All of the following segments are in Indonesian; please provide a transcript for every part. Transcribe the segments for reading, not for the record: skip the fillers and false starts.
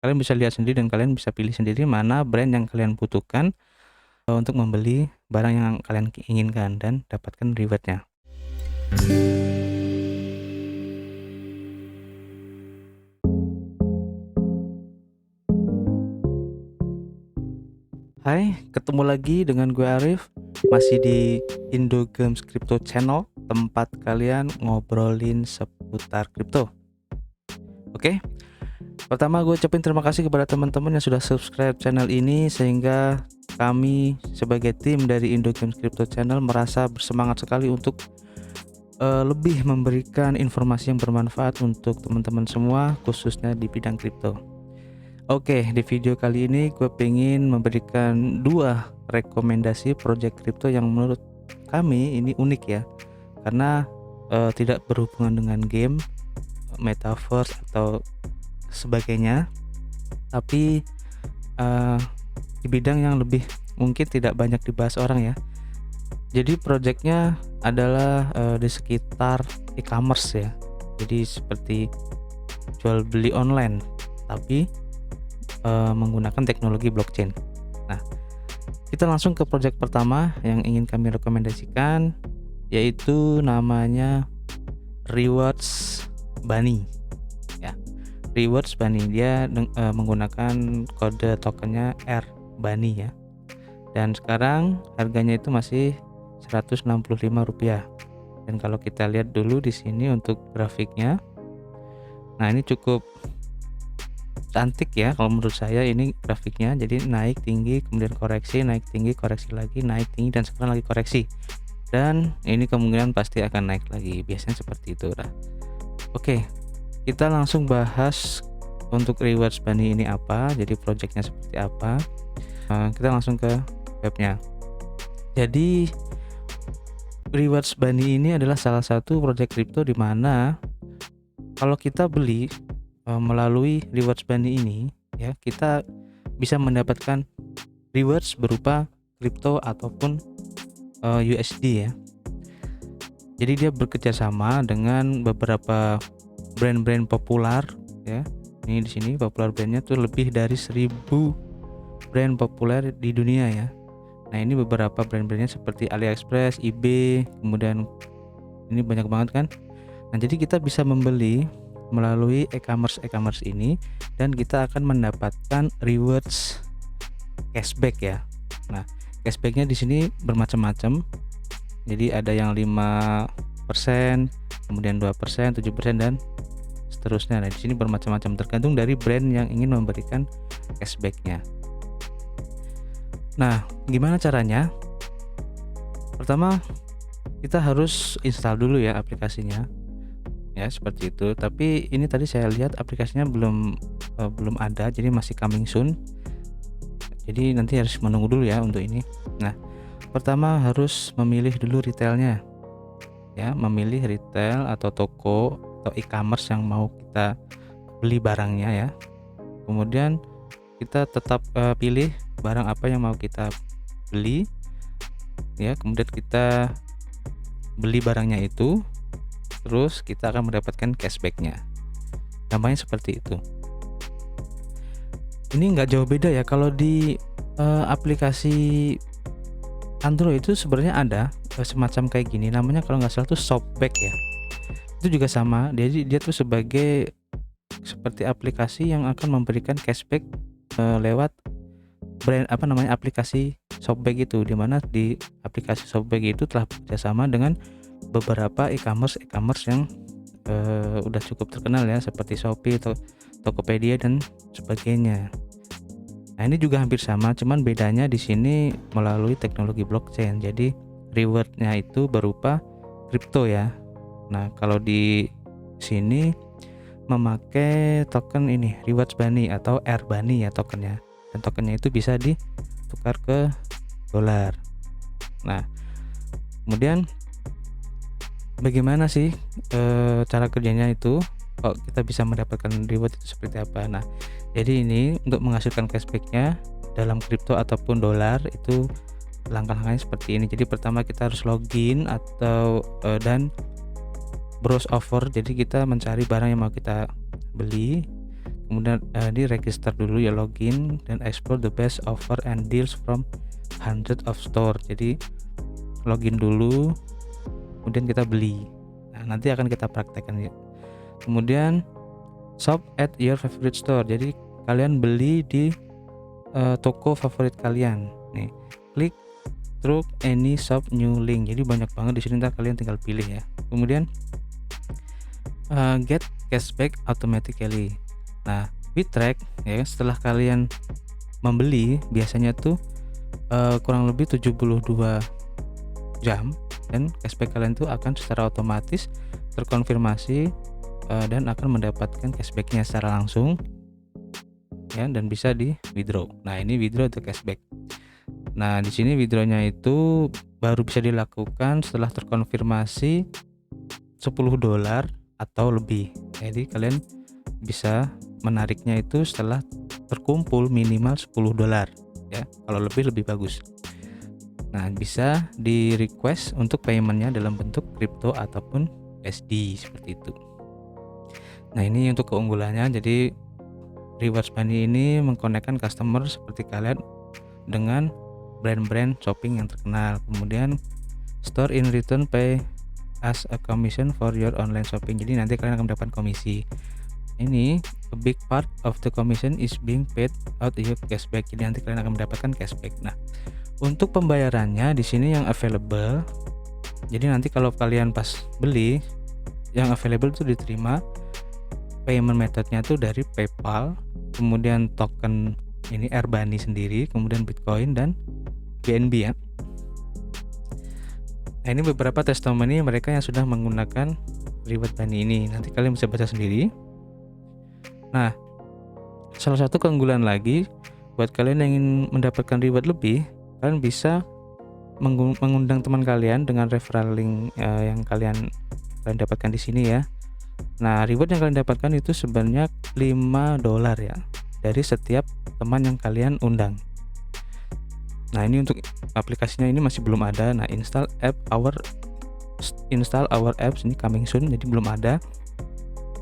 Kalian bisa lihat sendiri dan kalian bisa pilih sendiri mana brand yang kalian butuhkan untuk membeli barang yang kalian inginkan dan dapatkan rewardnya. Hai, ketemu lagi dengan gue Arif, masih di Indo Games Crypto Channel, tempat kalian ngobrolin seputar kripto. Oke, pertama gue ucapin terima kasih kepada teman-teman yang sudah subscribe channel ini, sehingga kami sebagai tim dari Indo Games Crypto Channel merasa bersemangat sekali untuk lebih memberikan informasi yang bermanfaat untuk teman-teman semua, khususnya di bidang kripto. Oke, di video kali ini gue pengen memberikan 2 rekomendasi project kripto yang menurut kami ini unik ya, karena tidak berhubungan dengan game, metaverse atau sebagainya, tapi di bidang yang lebih mungkin tidak banyak dibahas orang ya. Jadi projectnya adalah di sekitar e-commerce ya, jadi seperti jual beli online tapi menggunakan teknologi blockchain. Nah, kita langsung ke project pertama yang ingin kami rekomendasikan, yaitu namanya Rewards Bunny ya. Rewards Bunny, dia menggunakan kode tokennya R Bunny ya, dan sekarang harganya itu masih Rp165. Dan kalau kita lihat dulu di sini untuk grafiknya, nah ini cukup cantik ya kalau menurut saya ini grafiknya. Jadi naik tinggi, kemudian koreksi, naik tinggi, koreksi lagi, naik tinggi, dan sekarang lagi koreksi, dan ini kemungkinan pasti akan naik lagi, biasanya seperti itu lah. Oke, kita langsung bahas untuk Rewards Bunny ini apa, jadi projectnya seperti apa. Kita langsung ke webnya. Jadi Rewards Bunny ini adalah salah satu project crypto di mana kalau kita beli melalui Rewards Bunny ini ya, kita bisa mendapatkan rewards berupa kripto ataupun USD ya. Jadi dia bekerja sama dengan beberapa brand-brand populer ya. Ini di sini popular brandnya tuh lebih dari 1000 brand populer di dunia ya. Nah, ini beberapa brand-brandnya seperti AliExpress, eBay, kemudian ini banyak banget kan. Nah, jadi kita bisa membeli melalui e-commerce ini, dan kita akan mendapatkan rewards cashback ya. Nah, cashbacknya di sini bermacam-macam. Jadi ada yang 5%, kemudian 2%, 7%, dan seterusnya. Nah, di sini bermacam-macam tergantung dari brand yang ingin memberikan cashbacknya. Nah, gimana caranya? Pertama, kita harus install dulu ya aplikasinya. Ya, seperti itu. Tapi ini tadi saya lihat aplikasinya belum ada, jadi masih coming soon. Jadi nanti harus menunggu dulu ya untuk ini. Nah, pertama harus memilih dulu retailnya. Ya, memilih retail atau toko atau e-commerce yang mau kita beli barangnya ya. Kemudian kita tetap pilih barang apa yang mau kita beli ya. Kemudian kita beli barangnya itu, terus kita akan mendapatkan cashbacknya. Namanya seperti itu. Ini nggak jauh beda ya, kalau di aplikasi Android itu sebenarnya ada semacam kayak gini, namanya kalau nggak salah tuh Shopback ya. Itu juga sama, jadi dia tuh sebagai seperti aplikasi yang akan memberikan cashback lewat brand aplikasi Shopback itu, dimana di aplikasi Shopback itu telah bekerjasama dengan beberapa e-commerce yang udah cukup terkenal ya, seperti Shopee atau Tokopedia dan sebagainya. Nah, ini juga hampir sama, cuman bedanya di sini melalui teknologi blockchain. Jadi rewardnya itu berupa kripto ya. Nah, kalau di sini memakai token ini Rewards Bunny atau R Bunny ya tokennya, dan tokennya itu bisa ditukar ke dolar. Nah, kemudian bagaimana sih cara kerjanya itu, kok kita bisa mendapatkan reward itu seperti apa? Nah, jadi ini untuk menghasilkan cashbacknya dalam kripto ataupun dolar itu langkah-langkahnya seperti ini. Jadi pertama kita harus login atau dan browse offer. Jadi kita mencari barang yang mau kita beli, kemudian di register dulu ya, login dan explore the best offer and deals from hundred of store. Jadi login dulu, kemudian kita beli. Nah, nanti akan kita praktekkan ya. Kemudian shop at your favorite store. Jadi kalian beli di toko favorit kalian. Nih, klik through any shop new link. Jadi banyak banget di sini, ntar kalian tinggal pilih ya. Kemudian get cashback automatically. Nah, WeTrack ya, setelah kalian membeli biasanya tuh kurang lebih 72 jam dan cashback kalian tuh akan secara otomatis terkonfirmasi dan akan mendapatkan cashbacknya secara langsung ya, dan bisa di withdraw. Nah, ini withdraw atau cashback. Nah, di sini withdrawnya itu baru bisa dilakukan setelah terkonfirmasi $10 atau lebih. Jadi kalian bisa menariknya itu setelah terkumpul minimal $10 ya. Kalau lebih bagus. Nah, bisa di request untuk paymentnya dalam bentuk kripto ataupun USD seperti itu. Nah, ini untuk keunggulannya. Jadi Rewards Bunny ini mengkonekkan customer seperti kalian dengan brand-brand shopping yang terkenal. Kemudian store in return pay as a commission for your online shopping. Jadi nanti kalian akan mendapatkan komisi. Ini a big part of the commission is being paid out your cashback. Jadi nanti kalian akan mendapatkan cashback. Nah, untuk pembayarannya di sini yang available. Jadi nanti kalau kalian pas beli, yang available itu diterima payment methodnya tuh dari PayPal, kemudian token ini Airbnb sendiri, kemudian Bitcoin dan BNB ya. Nah, ini beberapa testimoni mereka yang sudah menggunakan Reward Bunny ini. Nanti kalian bisa baca sendiri. Nah, salah satu keunggulan lagi buat kalian yang ingin mendapatkan reward lebih, kalian bisa mengundang teman kalian dengan referral link yang kalian dapatkan di sini ya. Nah, reward yang kalian dapatkan itu sebanyak $5 ya dari setiap teman yang kalian undang. Nah, ini untuk aplikasinya ini masih belum ada. Nah, install our apps ini coming soon, jadi belum ada.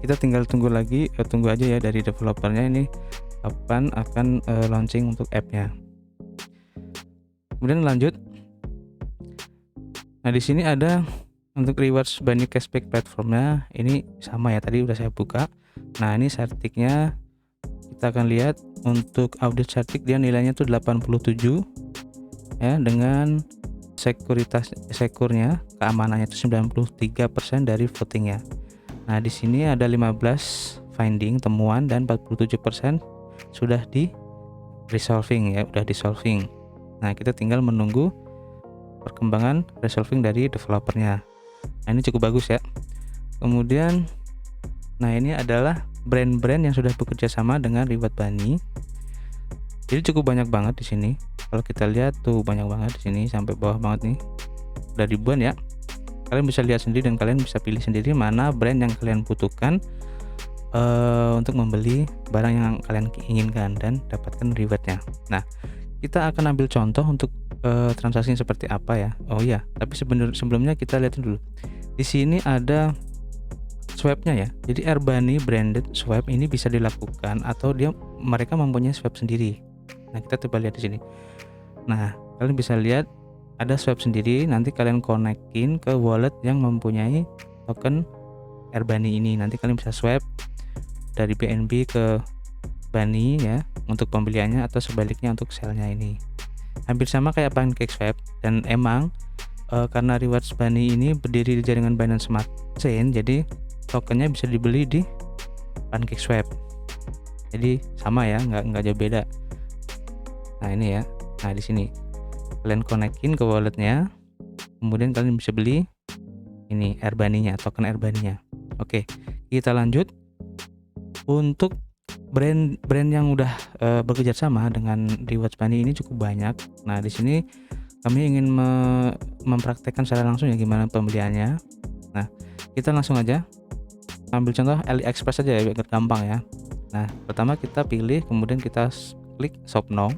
Kita tinggal tunggu aja ya dari developernya ini kapan akan launching untuk app-nya. Kemudian lanjut. Nah, di sini ada untuk Rewards Bunny Cashback platformnya, ini sama ya, tadi udah saya buka. Nah, ini Certic-nya kita akan lihat. Untuk audit Certic dia nilainya tuh 87 ya, dengan sekurnya keamanannya itu 93% dari votingnya. Nah, di sini ada 15 finding temuan dan 47% sudah di resolving ya, udah di solving. Nah, kita tinggal menunggu perkembangan resolving dari developernya. Nah, ini cukup bagus ya. Kemudian, nah ini adalah brand-brand yang sudah bekerja sama dengan Reward Bunny. Jadi cukup banyak banget di sini. Kalau kita lihat tuh banyak banget di sini sampai bawah banget nih. Udah ribuan ya. Kalian bisa lihat sendiri dan kalian bisa pilih sendiri mana brand yang kalian butuhkan untuk membeli barang yang kalian inginkan dan dapatkan rewardnya. Nah, kita akan ambil contoh untuk transaksi seperti apa ya. Oh iya, tapi sebelumnya kita lihat dulu. Di sini ada swipe-nya ya. Jadi Airbnb branded swipe ini bisa dilakukan atau mereka mempunyai swipe sendiri. Nah, kita coba lihat di sini. Nah, kalian bisa lihat ada swipe sendiri. Nanti kalian konekin ke wallet yang mempunyai token Airbnb ini. Nanti kalian bisa swipe dari BNB ke Bunny ya untuk pembeliannya atau sebaliknya untuk sell-nya ini. Hampir sama kayak PancakeSwap, dan emang karena Rewards Bunny ini berdiri di jaringan Binance Smart Chain, jadi tokennya bisa dibeli di PancakeSwap. Jadi sama ya, nggak jauh beda. Nah, ini ya. Nah, di sini kalian konekin ke walletnya, kemudian kalian bisa beli ini Airbnb-nya, token Airbnb-nya. Oke, kita lanjut. Untuk brand yang udah bekerja sama dengan Rewards Bunny ini cukup banyak. Nah, di sini kami ingin mempraktekkan secara langsung ya gimana pembeliannya. Nah, kita langsung aja ambil contoh AliExpress aja ya biar gampang ya. Nah, pertama kita pilih, kemudian kita klik shop now.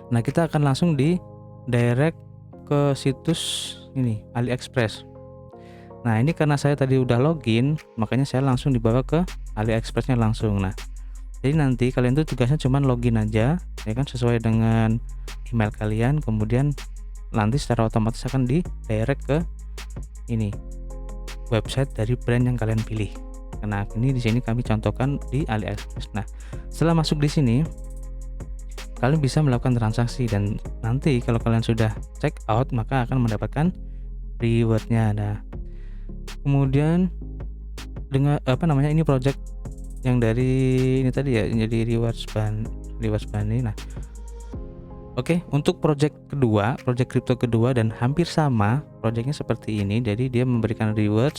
Nah, kita akan langsung di direct ke situs ini AliExpress. Nah, ini karena saya tadi udah login, makanya saya langsung dibawa ke AliExpressnya langsung. Nah, Jadi nanti kalian tuh tugasnya cuman login aja ya kan, sesuai dengan email kalian, kemudian nanti secara otomatis akan di direct ke ini website dari brand yang kalian pilih. Nah, ini di sini kami contohkan di AliExpress. Nah, setelah masuk di sini kalian bisa melakukan transaksi, dan nanti kalau kalian sudah check out maka akan mendapatkan rewardnya. Nah, kemudian dengan ini project yang dari ini tadi ya, jadi rewards bunny. Nah, oke, untuk project crypto kedua dan hampir sama projectnya seperti ini. Jadi dia memberikan reward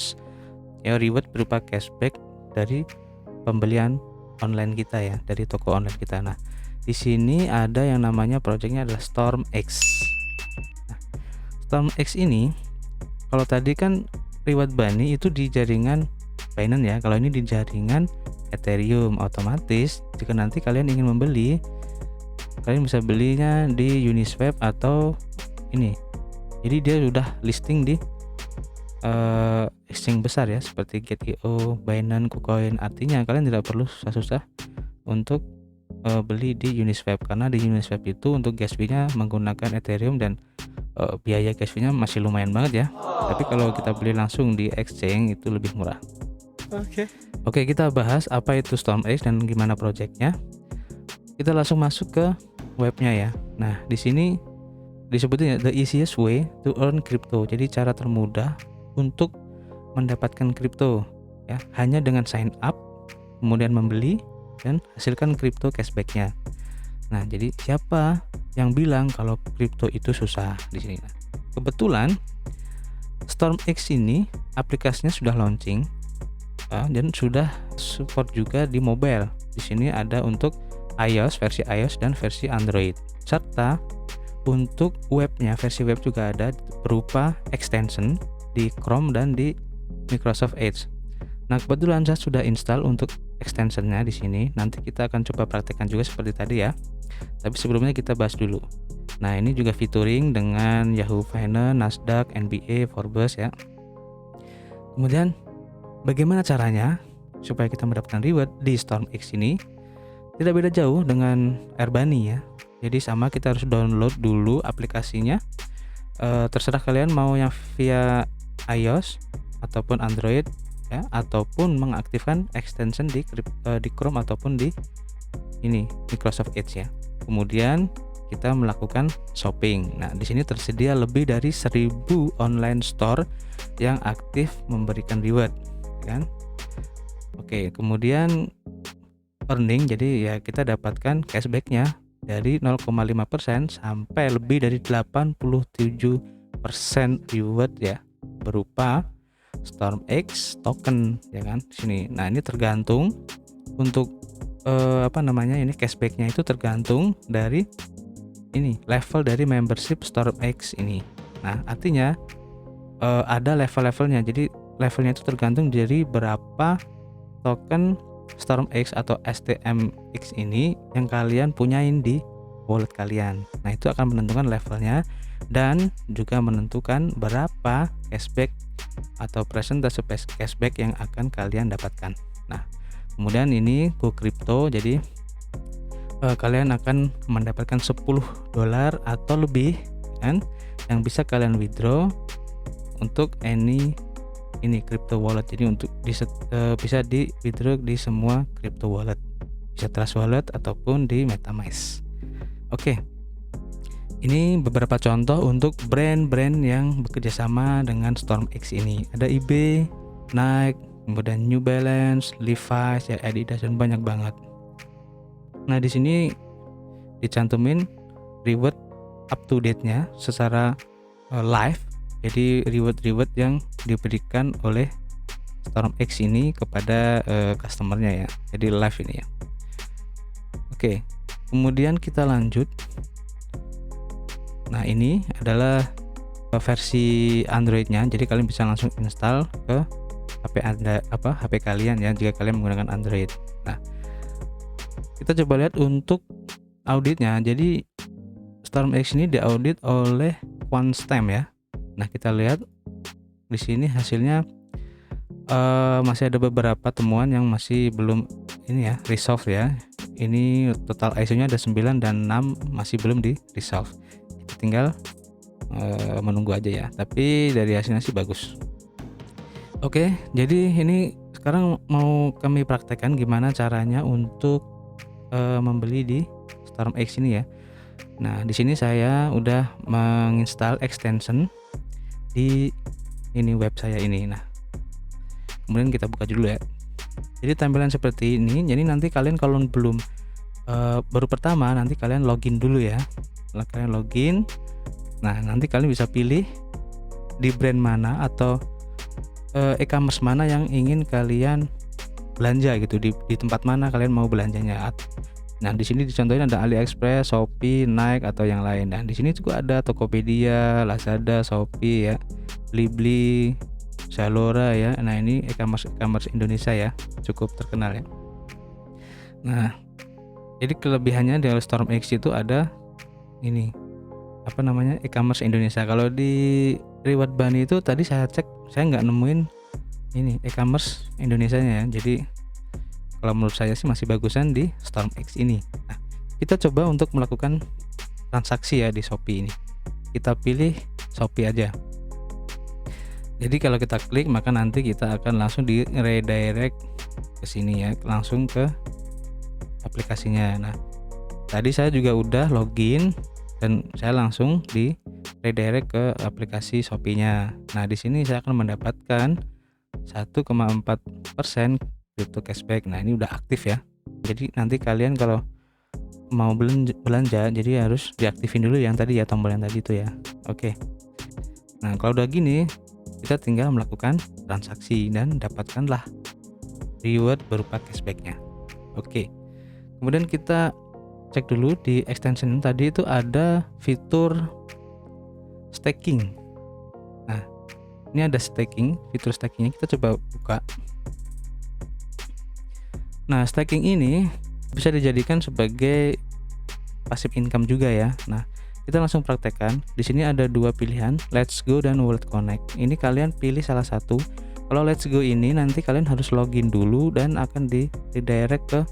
berupa cashback dari pembelian online kita ya, dari toko online kita. Nah, di sini ada yang namanya projectnya adalah StormX. Nah, StormX ini kalau tadi kan reward bunny itu di jaringan Binance ya, kalau ini di jaringan Ethereum. Otomatis jika nanti kalian ingin membeli, kalian bisa belinya di Uniswap atau ini. Jadi dia sudah listing di exchange besar ya, seperti Gate.io, Binance, KuCoin. Artinya kalian tidak perlu susah-susah untuk beli di Uniswap, karena di Uniswap itu untuk gas fee-nya menggunakan Ethereum dan biaya gas fee-nya masih lumayan banget ya. Tapi kalau kita beli langsung di exchange itu lebih murah. Oke, kita bahas apa itu StormX dan gimana projectnya. Kita langsung masuk ke webnya ya. Nah, di sini disebutnya the easiest way to earn crypto. Jadi cara termudah untuk mendapatkan kripto ya, hanya dengan sign up, kemudian membeli dan hasilkan kripto cashbacknya. Nah, jadi siapa yang bilang kalau kripto itu susah di sini? Nah, kebetulan StormX ini aplikasinya sudah launching dan sudah support juga di mobile. Di sini ada untuk iOS, versi iOS dan versi Android. Serta untuk webnya, versi web juga ada berupa extension di Chrome dan di Microsoft Edge. Nah, kebetulan saya sudah install untuk extensionnya di sini. Nanti kita akan coba praktekkan juga seperti tadi ya. Tapi sebelumnya kita bahas dulu. Nah, ini juga featuring dengan Yahoo Finance, Nasdaq, NBA, Forbes ya. Kemudian bagaimana caranya supaya kita mendapatkan reward di StormX ini? Tidak beda jauh dengan Airbunny ya. Jadi sama, kita harus download dulu aplikasinya. Terserah kalian mau yang via iOS ataupun Android ya, ataupun mengaktifkan extension di Chrome ataupun di ini Microsoft Edge ya. Kemudian kita melakukan shopping. Nah, di sini tersedia lebih dari 1000 online store yang aktif memberikan reward kan. Oke, kemudian earning, jadi ya kita dapatkan cashbacknya dari 0,5% sampai lebih dari 87% reward ya, berupa StormX token ya kan di sini. Nah, ini tergantung untuk ini cashbacknya itu tergantung dari ini level dari membership StormX ini. Nah, artinya ada level-levelnya. Jadi levelnya itu tergantung dari berapa token StormX atau STMX ini yang kalian punyain di wallet kalian. Nah, itu akan menentukan levelnya dan juga menentukan berapa cashback atau persentase cashback yang akan kalian dapatkan. Nah, kemudian ini Go Crypto, jadi kalian akan mendapatkan $10 atau lebih kan, yang bisa kalian withdraw untuk ini crypto wallet. Jadi untuk bisa di withdraw di semua crypto wallet, bisa Trust Wallet ataupun di MetaMask. Oke, ini beberapa contoh untuk brand-brand yang bekerjasama dengan StormX ini. Ada eBay, Nike, kemudian New Balance, Levi's, ya, Adidas, dan banyak banget. Nah, di sini dicantumin reward up to date-nya secara live. Jadi reward yang diberikan oleh StormX ini kepada customernya ya. Jadi live ini ya. Oke, kemudian kita lanjut. Nah, ini adalah versi Android-nya. Jadi kalian bisa langsung install ke HP Anda, HP kalian ya, jika kalian menggunakan Android. Nah, kita coba lihat untuk auditnya. Jadi StormX ini diaudit oleh QuantStamp ya. Nah, kita lihat di sini hasilnya masih ada beberapa temuan yang masih belum ini ya resolve ya. ini total ISO-nya ada 9 dan 6 masih belum di resolve. Kita tinggal menunggu aja ya, tapi dari hasilnya sih bagus. Oke, jadi ini sekarang mau kami praktekkan gimana caranya untuk membeli di StormX ini ya. Nah, di sini saya udah menginstal extension di ini web saya ini. Nah, kemudian kita buka dulu ya. Jadi tampilan seperti ini. Jadi nanti kalian kalau belum baru pertama, nanti kalian login dulu ya. Setelah kalian login, nah nanti kalian bisa pilih di brand mana atau e-commerce mana yang ingin kalian belanja gitu, di tempat mana kalian mau belanjanya. Nah, di sini dicontohin ada AliExpress, Shopee, Nike atau yang lain. Dan di sini juga ada Tokopedia, Lazada, Shopee ya, Blibli, Zalora ya. Nah, ini e-commerce Indonesia ya, cukup terkenal ya. Nah, jadi kelebihannya di StormX itu ada ini apa namanya, e-commerce Indonesia. Kalau di Reward Bunny itu tadi saya cek, saya nggak nemuin ini e-commerce Indonesianya ya. Jadi kalau menurut saya sih masih bagusan di StormX ini. Nah, kita coba untuk melakukan transaksi ya di Shopee ini. Kita pilih Shopee aja. Jadi kalau kita klik maka nanti kita akan langsung di redirect ke sini ya, langsung ke aplikasinya. Nah, tadi saya juga udah login dan saya langsung di redirect ke aplikasi Shopee-nya. Nah, di sini saya akan mendapatkan 1,4% crypto cashback. Nah, ini udah aktif ya. Jadi nanti kalian kalau mau belanja jadi harus diaktifin dulu yang tadi ya, tombol yang tadi itu ya. Oke. Nah, kalau udah gini kita tinggal melakukan transaksi dan dapatkanlah reward berupa cashbacknya. Oke. Kemudian kita cek dulu di extension tadi itu ada fitur staking. Nah, ini ada staking, fitur stakingnya kita coba buka. Nah, staking ini bisa dijadikan sebagai passive income juga ya. Nah, kita langsung praktekkan. Di sini ada dua pilihan, Let's Go dan Wallet Connect. Ini kalian pilih salah satu. Kalau Let's Go ini nanti kalian harus login dulu dan akan di redirect ke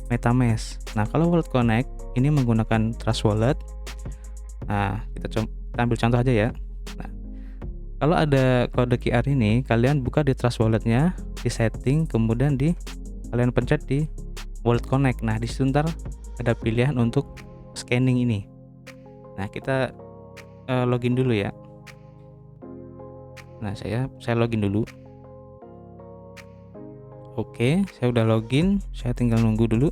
MetaMask. Nah, kalau Wallet Connect ini menggunakan Trust Wallet. Nah, kita ambil contoh aja ya. Nah, kalau ada kode QR ini, kalian buka di Trust Wallet-nya, di setting, kemudian kalian pencet di Wallet Connect. Nah, di situ ntar ada pilihan untuk scanning ini. Nah, kita login dulu ya. Nah, saya login dulu. Oke, saya udah login, saya tinggal nunggu dulu.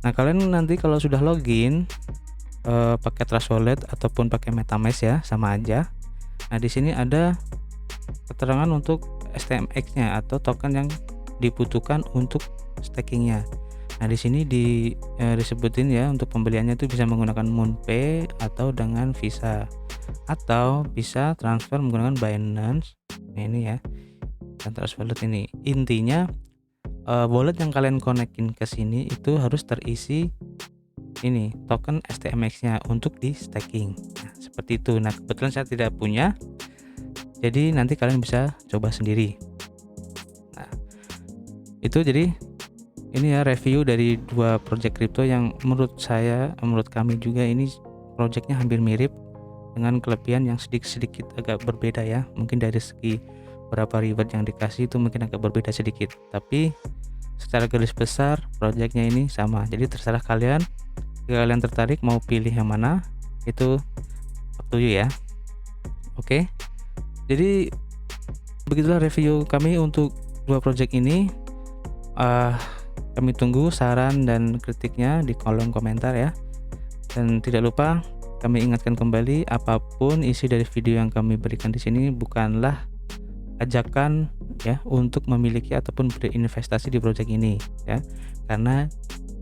Nah, kalian nanti kalau sudah login pakai Trust Wallet ataupun pakai MetaMask ya, sama aja. Nah, di sini ada keterangan untuk STMX-nya atau token yang dibutuhkan untuk stakingnya. Nah, di sini disebutin ya, untuk pembeliannya itu bisa menggunakan MoonPay atau dengan Visa, atau bisa transfer menggunakan Binance. Nah, ini ya, dan Trust Wallet ini. Intinya wallet yang kalian konekin ke sini itu harus terisi ini token STMX-nya untuk di staking. Nah, seperti itu. Nah, kebetulan saya tidak punya, jadi nanti kalian bisa coba sendiri. Nah, itu jadi ini ya review dari dua project crypto yang menurut kami juga ini projectnya hampir mirip, dengan kelebihan yang sedikit agak berbeda ya. Mungkin dari segi berapa reward yang dikasih itu mungkin agak berbeda sedikit, tapi secara garis besar projectnya ini sama. Jadi terserah kalian, jika kalian tertarik mau pilih yang mana, itu up to you ya. Oke, jadi begitulah review kami untuk dua project ini. Kami tunggu saran dan kritiknya di kolom komentar ya. Dan tidak lupa kami ingatkan kembali, apapun isi dari video yang kami berikan di sini bukanlah ajakan ya untuk memiliki ataupun berinvestasi di project ini ya, karena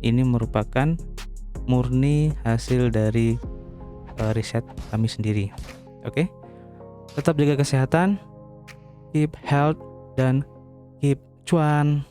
ini merupakan murni hasil dari riset kami sendiri. Oke, tetap jaga kesehatan, keep health, dan keep cuan.